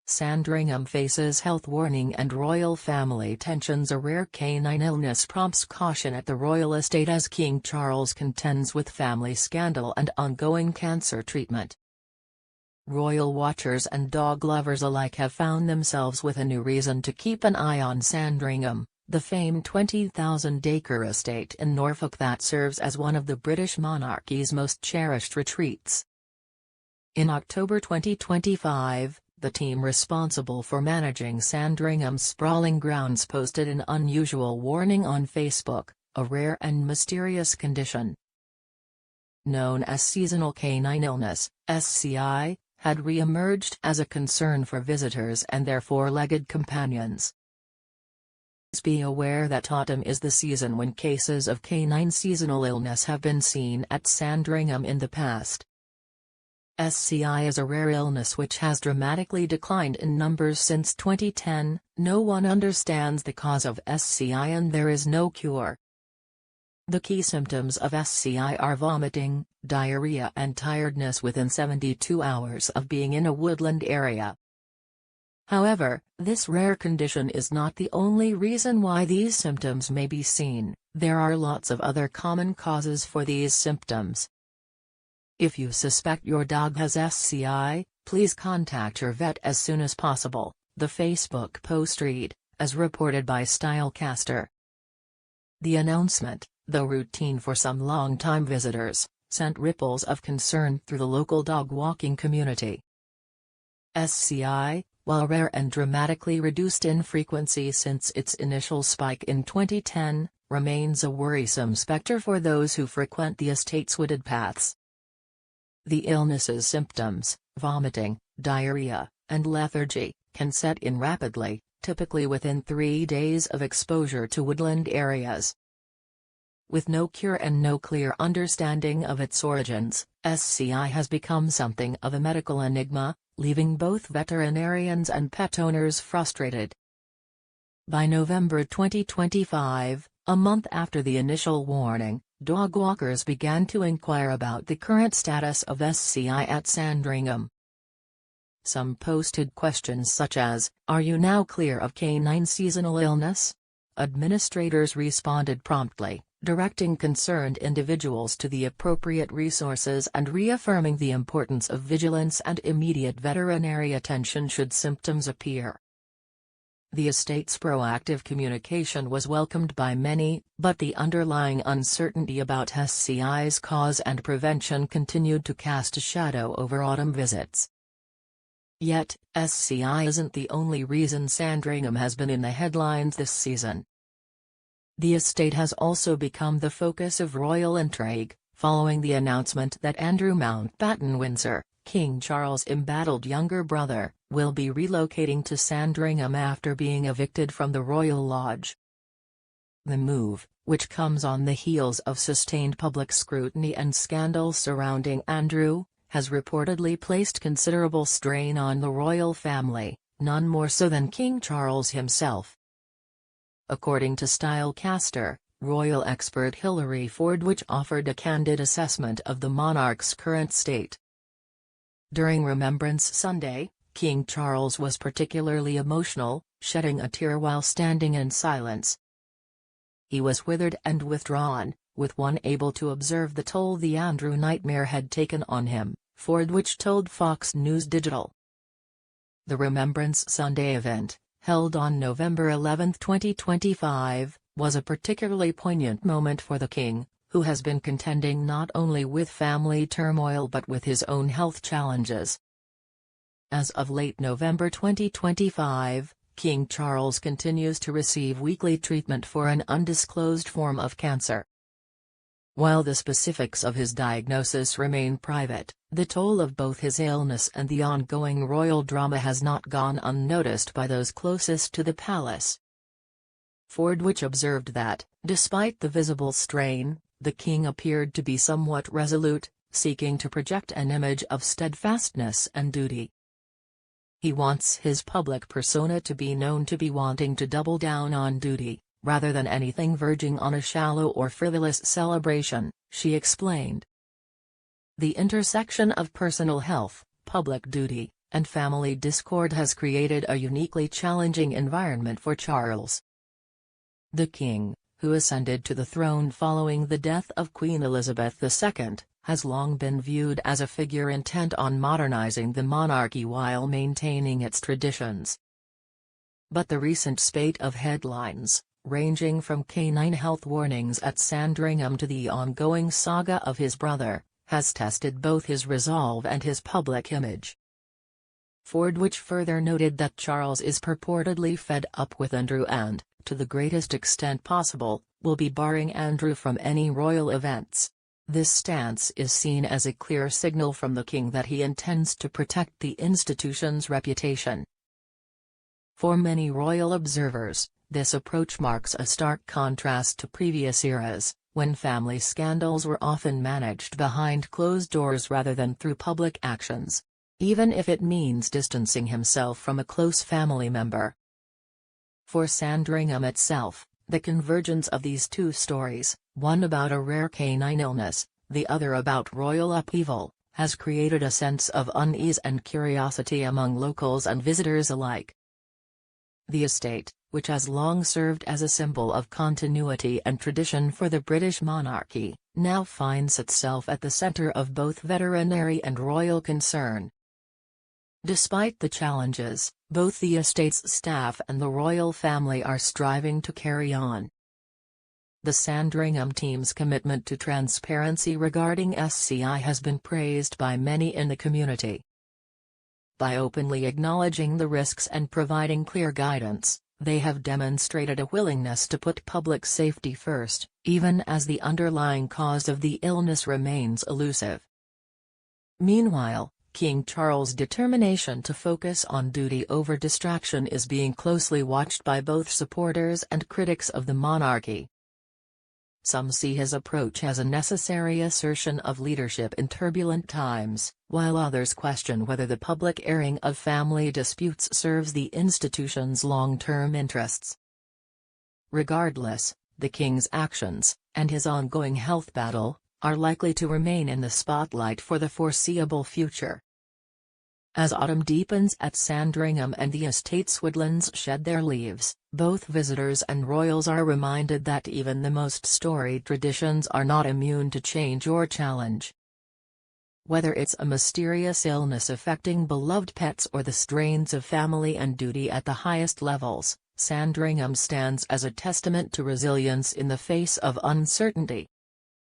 Sandringham faces health warning and royal family tensions. A rare canine illness prompts caution at the royal estate as King Charles contends with family scandal and ongoing cancer treatment. Royal watchers and dog lovers alike have found themselves with a new reason to keep an eye on Sandringham, the famed 20,000-acre estate in Norfolk that serves as one of the British monarchy's most cherished retreats. In October 2025, the team responsible for managing Sandringham's sprawling grounds posted an unusual warning on Facebook: a rare and mysterious condition known as seasonal canine illness, SCI, had re-emerged as a concern for visitors and their four-legged companions. Be aware that autumn is the season when cases of canine seasonal illness have been seen at Sandringham in the past. SCI is a rare illness which has dramatically declined in numbers since 2010. No one understands the cause of SCI and there is no cure. The key symptoms of SCI are vomiting, diarrhea and tiredness within 72 hours of being in a woodland area. However, this rare condition is not the only reason why these symptoms may be seen. There are lots of other common causes for these symptoms. If you suspect your dog has SCI, please contact your vet as soon as possible, the Facebook post read, as reported by Stylecaster. The announcement, though routine for some long-time visitors, sent ripples of concern through the local dog walking community. SCI, while rare and dramatically reduced in frequency since its initial spike in 2010, remains a worrisome specter for those who frequent the estate's wooded paths. The illness's symptoms, vomiting, diarrhea, and lethargy, can set in rapidly, typically within 3 days of exposure to woodland areas. With no cure and no clear understanding of its origins, SCI has become something of a medical enigma, leaving both veterinarians and pet owners frustrated. By November 2025, a month after the initial warning, dog walkers began to inquire about the current status of SCI at Sandringham. Some posted questions such as, "Are you now clear of canine seasonal illness?" Administrators responded promptly, directing concerned individuals to the appropriate resources and reaffirming the importance of vigilance and immediate veterinary attention should symptoms appear. The estate's proactive communication was welcomed by many, but the underlying uncertainty about SCI's cause and prevention continued to cast a shadow over autumn visits. Yet, SCI isn't the only reason Sandringham has been in the headlines this season. The estate has also become the focus of royal intrigue, following the announcement that Andrew Mountbatten Windsor, King Charles' embattled younger brother, will be relocating to Sandringham after being evicted from the Royal Lodge. The move, which comes on the heels of sustained public scrutiny and scandals surrounding Andrew, has reportedly placed considerable strain on the royal family, none more so than King Charles himself. According to Stylecaster, royal expert Hilary Fordwich offered a candid assessment of the monarch's current state. During Remembrance Sunday, King Charles was particularly emotional, shedding a tear while standing in silence. He was withered and withdrawn, with one able to observe the toll the Andrew nightmare had taken on him, Fordwich told Fox News Digital. The Remembrance Sunday event, held on November 11, 2025, was a particularly poignant moment for the king, who has been contending not only with family turmoil but with his own health challenges. As of late November 2025, King Charles continues to receive weekly treatment for an undisclosed form of cancer. While the specifics of his diagnosis remain private, the toll of both his illness and the ongoing royal drama has not gone unnoticed by those closest to the palace. Fordwich observed that, despite the visible strain, the king appeared to be somewhat resolute, seeking to project an image of steadfastness and duty. He wants his public persona to be known to be wanting to double down on duty, rather than anything verging on a shallow or frivolous celebration, she explained. The intersection of personal health, public duty, and family discord has created a uniquely challenging environment for Charles. The king, who ascended to the throne following the death of Queen Elizabeth II, has long been viewed as a figure intent on modernizing the monarchy while maintaining its traditions. But the recent spate of headlines, ranging from canine health warnings at Sandringham to the ongoing saga of his brother, has tested both his resolve and his public image. Fordwich further noted that Charles is purportedly fed up with Andrew and, to the greatest extent possible, will be barring Andrew from any royal events. This stance is seen as a clear signal from the king that he intends to protect the institution's reputation. For many royal observers, this approach marks a stark contrast to previous eras, when family scandals were often managed behind closed doors rather than through public actions, even if it means distancing himself from a close family member. For Sandringham itself, the convergence of these two stories, one about a rare canine illness, the other about royal upheaval, has created a sense of unease and curiosity among locals and visitors alike. The estate, which has long served as a symbol of continuity and tradition for the British monarchy, now finds itself at the centre of both veterinary and royal concern. Despite the challenges, both the estate's staff and the royal family are striving to carry on. The Sandringham team's commitment to transparency regarding SCI has been praised by many in the community. By openly acknowledging the risks and providing clear guidance, they have demonstrated a willingness to put public safety first, even as the underlying cause of the illness remains elusive. Meanwhile, King Charles' determination to focus on duty over distraction is being closely watched by both supporters and critics of the monarchy. Some see his approach as a necessary assertion of leadership in turbulent times, while others question whether the public airing of family disputes serves the institution's long-term interests. Regardless, the king's actions, and his ongoing health battle, are likely to remain in the spotlight for the foreseeable future. As autumn deepens at Sandringham and the estate's woodlands shed their leaves, both visitors and royals are reminded that even the most storied traditions are not immune to change or challenge. Whether it's a mysterious illness affecting beloved pets or the strains of family and duty at the highest levels, Sandringham stands as a testament to resilience in the face of uncertainty.